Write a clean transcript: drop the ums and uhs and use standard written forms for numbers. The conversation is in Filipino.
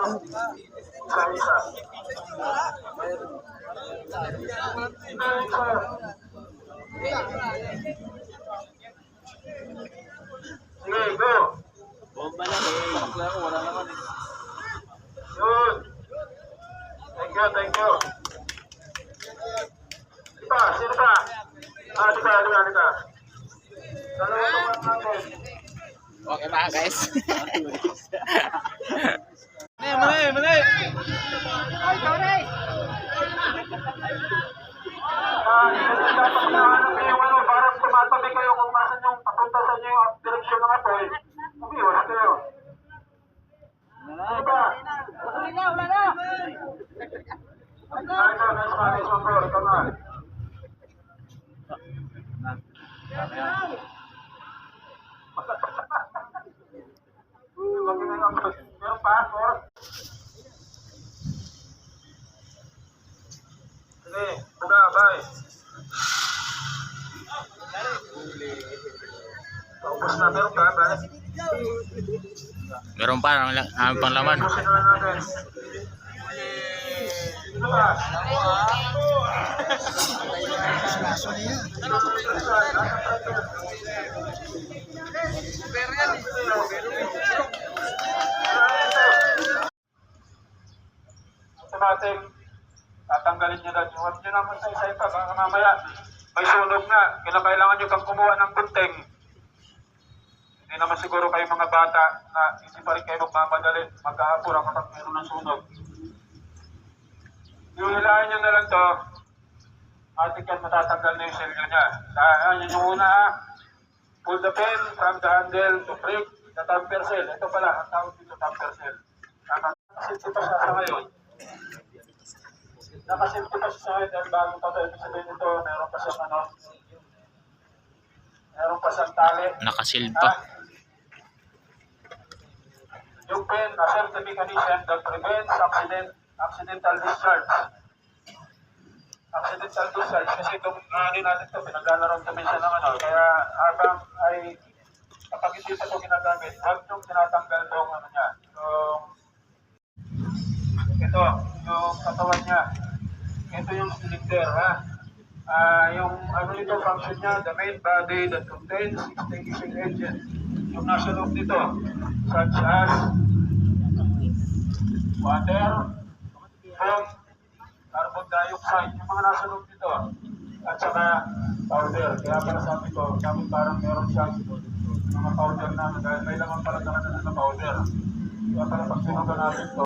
Isa-isa. Sige, go. Bomba lang eh. Paklaro, wala naman eh. Yun. Thank you, thank you. Sino pa? Halika. Dalawa naman natin. Okay ba guys? Mali! Ay, sorry! Dapat na yung parang tumatabi kayo kung masan yung papunta sa inyo yung direksyon ng apoy. Umiwas kayo. Diba? Wala na! Nice one, bro. Ikaw na. Meron pa? Sige, buka, bye. Paubos na, meron pa, bye. Meron pa ang panglaman. Ubusin na lang natin. Sino ba? Automatic, tatanggalin nyo lang. Huwag nyo naman sa isa pa. Baka mamaya may sunog na. Kinakailangan nyo kang kumuha ng gunting. Hindi naman siguro kayo mga bata na hindi pa rin kayo magmamadali. Magkahapura kapag meron ng sunog. Yung hilahin nyo na lang to, atik yan matatanggal na yung selyo niya. Yun yung una ha. Pull the pin from the handle to break the tamper cell. Ito pala, ang tawag dito tamper cell. Nakasilti pa siya sa ngayon. Nakasilti pa siya sa ngayon dahil bago pa ito. Ibig sabihin nito, meron pa siyang meron pa siyang tali. Nakasil pa. Yung pin, a safety mechanism that prevents accidental discharge. Accidental discharge kasi itong natin ito, pinaglalaro ito minsan ng kaya habang ay kapag hindi ito ginagamit, huwag nyung tinatanggal itong niya. Ito, yung katawan niya. Ito yung cylinder ha. Yung ito function niya, the main body that contains extinguishing agent. Yung nasa loob nito, such as water, foam, carbon dioxide, yung mga nasa loob nito. At saka powder. Kaya para sabi ko, kami parang meron siyang mga powder na dahil may lamang pala na powder. Kaya para pag sinugan natin ito,